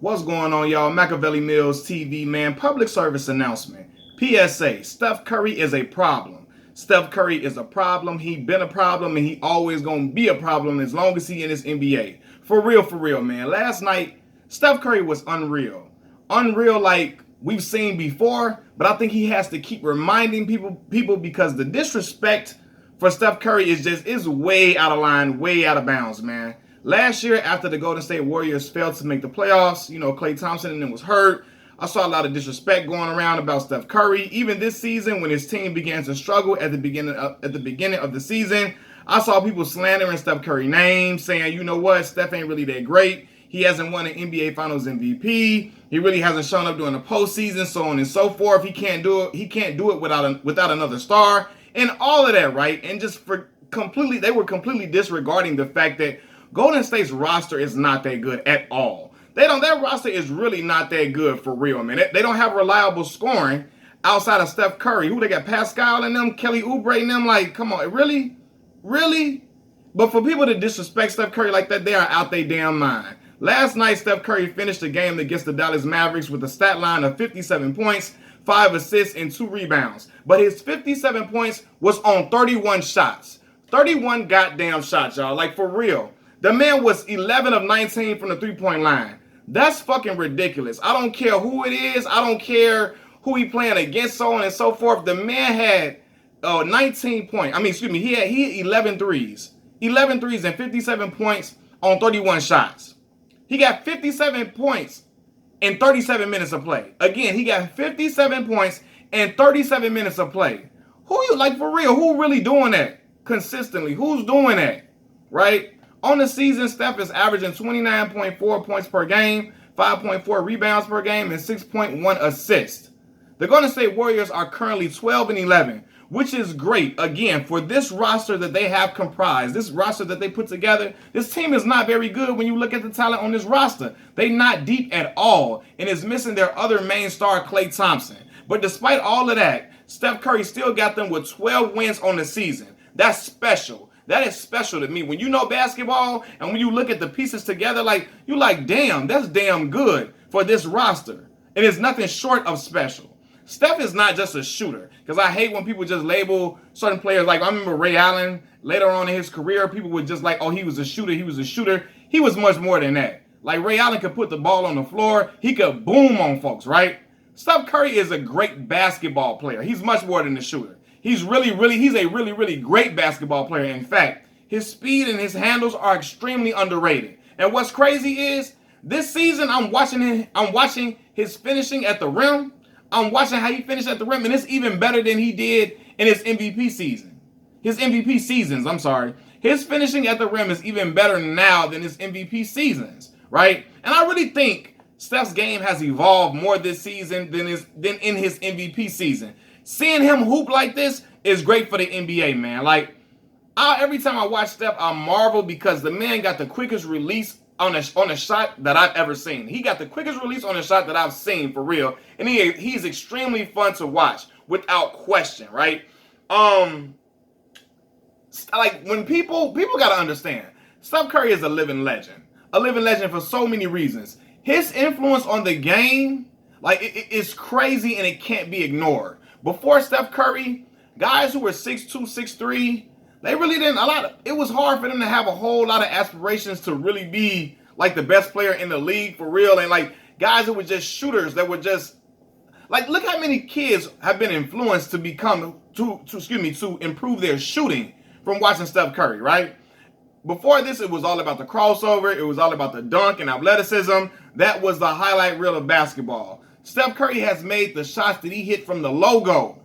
What's going on, y'all? Machiavelli Mills TV, man. Public service announcement. PSA, Steph Curry is a problem. Steph Curry is a problem. He been a problem, and he always going to be a problem as long as he in this NBA. For real, man. Last night, Steph Curry was unreal. Unreal like we've seen before, but I think he has to keep reminding people because the disrespect for Steph Curry is way out of line, way out of bounds, man. Last year, after the Golden State Warriors failed to make the playoffs, Klay Thompson and then was hurt. I saw a lot of disrespect going around about Steph Curry. Even this season, when his team began to struggle at the beginning of the season, I saw people slandering Steph Curry's name, saying, you know what, Steph ain't really that great. He hasn't won an NBA Finals MVP. He really hasn't shown up during the postseason, so on and so forth. He can't do it without another star, and all of that, right? And they were completely disregarding the fact that Golden State's roster is not that good at all. Their roster is really not that good for real, man. They don't have reliable scoring outside of Steph Curry. Who they got? Pascal and them, Kelly Oubre and them. Like, come on, really? But for people to disrespect Steph Curry like that, they are out their damn mind. Last night, Steph Curry finished the game against the Dallas Mavericks with a stat line of 57 points, 5 assists, and 2 rebounds. But his 57 points was on 31 shots. 31 goddamn shots, y'all. Like, for real. The man was 11 of 19 from the three-point line. That's fucking ridiculous. I don't care who it is. I don't care who he playing against, so on and so forth. The man had 19 points. He had 11 threes. 11 threes and 57 points on 31 shots. He got 57 points in 37 minutes of play. Again, he got 57 points in 37 minutes of play. For real, who really doing that consistently? Who's doing that, right? On the season, Steph is averaging 29.4 points per game, 5.4 rebounds per game, and 6.1 assists. The Golden State Warriors are currently 12-11, which is great. Again, for this roster that they have comprised, this roster that they put together, this team is not very good when you look at the talent on this roster. They're not deep at all, and is missing their other main star, Klay Thompson. But despite all of that, Steph Curry still got them with 12 wins on the season. That's special. That is special to me. When you know basketball and when you look at the pieces together, you're like, damn, that's damn good for this roster. And it's nothing short of special. Steph is not just a shooter, because I hate when people just label certain players. Like, I remember Ray Allen, later on in his career, people would just like, oh, he was a shooter. He was much more than that. Like, Ray Allen could put the ball on the floor. He could boom on folks, right? Steph Curry is a great basketball player. He's much more than a shooter. He's a really great basketball player. In fact, his speed and his handles are extremely underrated. And what's crazy is, this season I'm watching his finishing at the rim. I'm watching how he finished at the rim, and it's even better than he did in his MVP season. His MVP seasons, I'm sorry. His finishing at the rim is even better now than his MVP seasons, right? And I really think Steph's game has evolved more this season than in his MVP season. Seeing him hoop like this is great for the NBA, man. Every time I watch Steph, I marvel because the man got the quickest release on a shot that I've ever seen. He got the quickest release on a shot that I've seen, for real. And he's extremely fun to watch, without question, right? When people got to understand, Steph Curry is a living legend. A living legend for so many reasons. His influence on the game, it's crazy and it can't be ignored. Before Steph Curry, guys who were 6'2", 6'3", they really didn't, it was hard for them to have a whole lot of aspirations to really be like the best player in the league, for real. And guys who were just shooters that were just, look how many kids have been influenced to improve their shooting from watching Steph Curry, right? Before this, it was all about the crossover. It was all about the dunk and athleticism. That was the highlight reel of basketball. Steph Curry has made the shots that he hit from the logo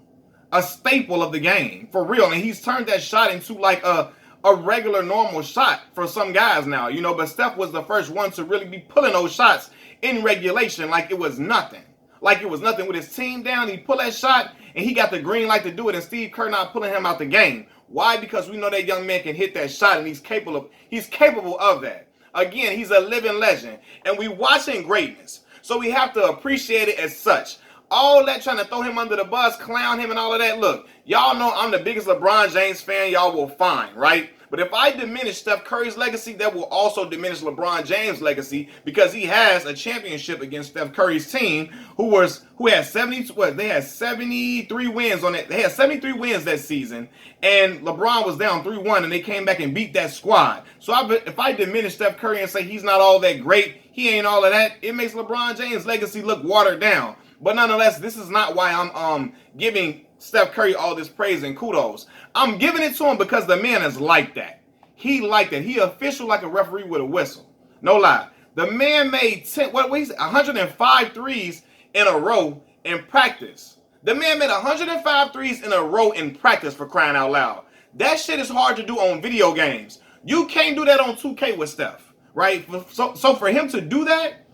a staple of the game, for real. And he's turned that shot into a regular, normal shot for some guys now, But Steph was the first one to really be pulling those shots in regulation like it was nothing. Like it was nothing. With his team down, he pulled that shot, and he got the green light to do it, and Steve Kerr not pulling him out the game. Why? Because we know that young man can hit that shot, and he's capable of that. Again, he's a living legend, and we watching greatness. So we have to appreciate it as such. All that trying to throw him under the bus, clown him and all of that. Look, y'all know I'm the biggest LeBron James fan y'all will find, right? But if I diminish Steph Curry's legacy, that will also diminish LeBron James' legacy because he has a championship against Steph Curry's team, who had 70. What, they had 73 wins on it. They had 73 wins that season, and LeBron was down 3-1, and they came back and beat that squad. So if I diminish Steph Curry and say he's not all that great, he ain't all of that, it makes LeBron James' legacy look watered down. But nonetheless, this is not why I'm giving Steph Curry all this praise and kudos. I'm giving it to him because the man is like that. He like that. He official like a referee with a whistle. No lie. The man made 105 threes in a row in practice. The man made 105 threes in a row in practice, for crying out loud. That shit is hard to do on video games. You can't do that on 2K with Steph, right? So for him to do that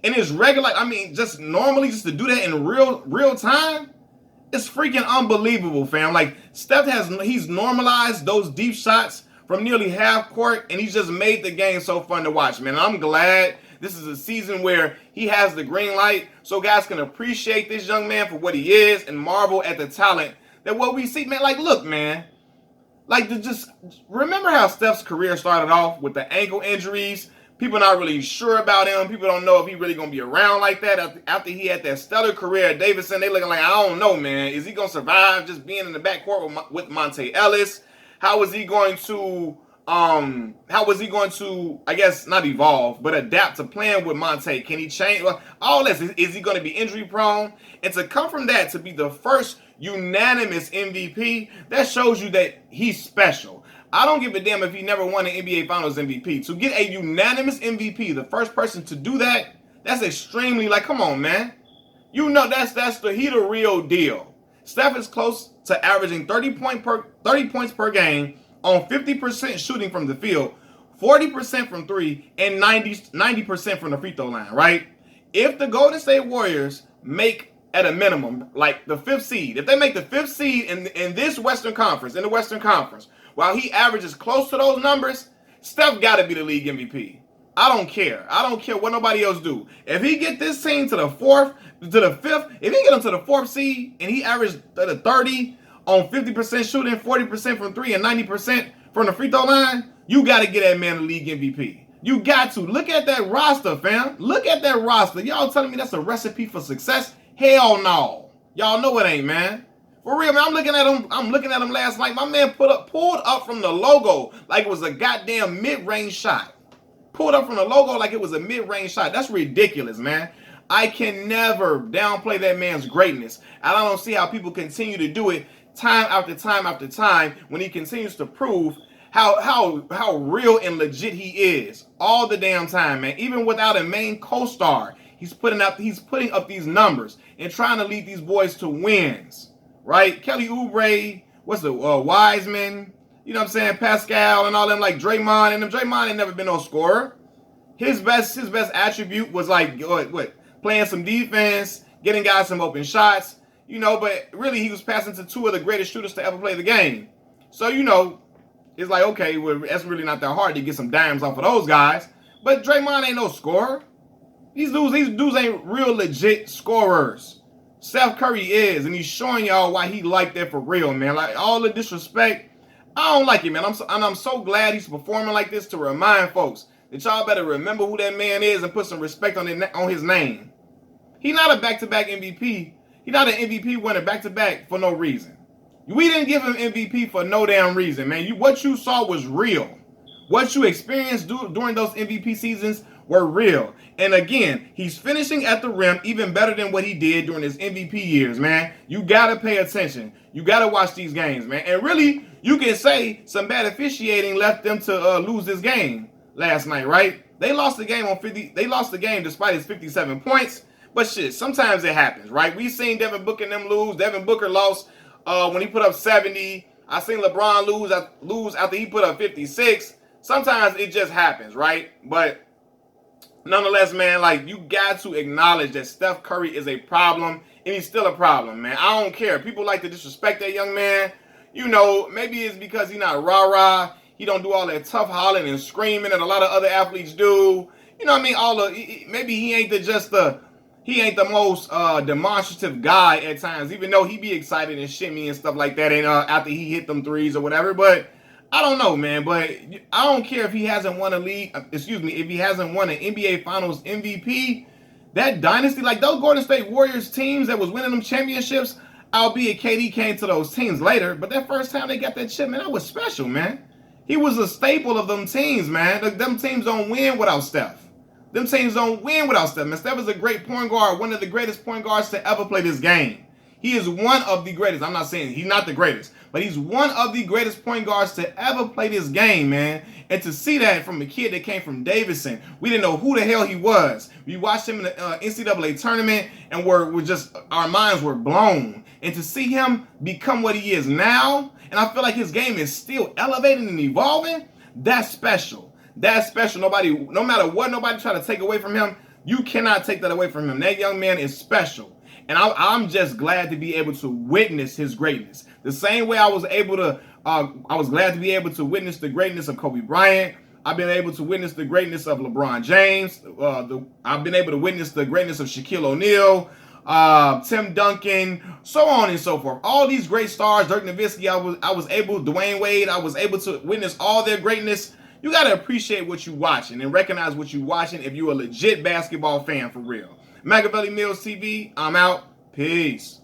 in his regular, just normally just to do that in real time, it's freaking unbelievable, fam. Like, Steph he's normalized those deep shots from nearly half court, and he's just made the game so fun to watch, man. And I'm glad this is a season where he has the green light so guys can appreciate this young man for what he is and marvel at the talent that what we see, man. Like, look, man. Like, just remember how Steph's career started off with the ankle injuries. People not really sure about him. People don't know if he really going to be around like that. After he had that stellar career at Davidson, they looking like, I don't know, man. Is he going to survive just being in the backcourt with Monte Ellis? How is he going to, I guess, not evolve, but adapt to playing with Monte? Can he change? Well, all this. Is he going to be injury prone? And to come from that to be the first unanimous MVP, that shows you that he's special. I don't give a damn if he never won an NBA Finals MVP. To get a unanimous MVP, the first person to do that, that's extremely, like, come on, man. You know he the real deal. Steph is close to averaging 30 points per game on 50% shooting from the field, 40% from three, and 90% from the free throw line, right? If the Golden State Warriors make at a minimum, like the 5th seed, if they make the 5th seed in this Western Conference, while he averages close to those numbers, Steph got to be the league MVP. I don't care. I don't care what nobody else do. If he get this team to the 5th, if he get them to the 4th seed and he averaged 30 on 50% shooting, 40% from three, and 90% from the free throw line, you got to get that man the league MVP. You got to. Look at that roster, fam. Look at that roster. Y'all telling me that's a recipe for success? Hell no. Y'all know it ain't, man. For real, man, I'm looking at him last night. My man pulled up from the logo like it was a goddamn mid-range shot. Pulled up from the logo like it was a mid-range shot. That's ridiculous, man. I can never downplay that man's greatness. I don't see how people continue to do it time after time after time when he continues to prove how real and legit he is all the damn time, man. Even without a main co-star, he's putting up these numbers and trying to lead these boys to wins. Right? Kelly Oubre, Wiseman, you know what I'm saying, Pascal and all them, like Draymond, and them Draymond ain't never been no scorer. His best attribute was like playing some defense, getting guys some open shots, but really he was passing to two of the greatest shooters to ever play the game. So, it's like, okay, well, that's really not that hard to get some dimes off of those guys. But Draymond ain't no scorer. These dudes ain't real legit scorers. Steph Curry is, and he's showing y'all why he like that for real, man. Like, all the disrespect, I don't like it, man. I'm so glad he's performing like this to remind folks that y'all better remember who that man is and put some respect on his name. He's not a back-to-back MVP. He's not an MVP winner back-to-back for no reason. We didn't give him MVP for no damn reason, man. What you saw was real. What you experienced during those MVP seasons were real. And again, he's finishing at the rim even better than what he did during his MVP years, man. You got to pay attention. You got to watch these games, man. And really, you can say some bad officiating left them to lose this game last night, right? They lost the game despite his 57 points. But shit, sometimes it happens, right? We seen Devin Booker and them lose. Devin Booker lost when he put up 70. I seen LeBron lose after he put up 56. Sometimes it just happens, right? But nonetheless, man, like, you got to acknowledge that Steph Curry is a problem, and he's still a problem, man. I don't care. People like to disrespect that young man. Maybe it's because he's not rah-rah. He don't do all that tough hollering and screaming that a lot of other athletes do. You know what I mean? Maybe he ain't the most demonstrative guy at times, even though he be excited and shimmy and stuff like that, and after he hit them threes or whatever. But I don't know, man, but I don't care if he hasn't won a league. Excuse me, if he hasn't won an NBA Finals MVP. That dynasty, like those Golden State Warriors teams that was winning them championships, albeit KD came to those teams later, but that first time they got that chip, man, that was special, man. He was a staple of them teams, man. Them teams don't win without Steph. Them teams don't win without Steph. Man, Steph is a great point guard, one of the greatest point guards to ever play this game. He is one of the greatest. I'm not saying he's not the greatest, but he's one of the greatest point guards to ever play this game, man. And to see that from a kid that came from Davidson, we didn't know who the hell he was. We watched him in the NCAA tournament, and we're just, our minds were blown. And to see him become what he is now, and I feel like his game is still elevating and evolving, that's special. That's special. No matter what nobody try to take away from him, you cannot take that away from him. That young man is special. And I'm just glad to be able to witness his greatness. The same way I was glad to be able to witness the greatness of Kobe Bryant. I've been able to witness the greatness of LeBron James. I've been able to witness the greatness of Shaquille O'Neal, Tim Duncan, so on and so forth. All these great stars, Dirk Nowitzki, Dwayne Wade, I was able to witness all their greatness. You got to appreciate what you're watching and recognize what you're watching if you're a legit basketball fan for real. Machiavelli Mills TV, I'm out. Peace.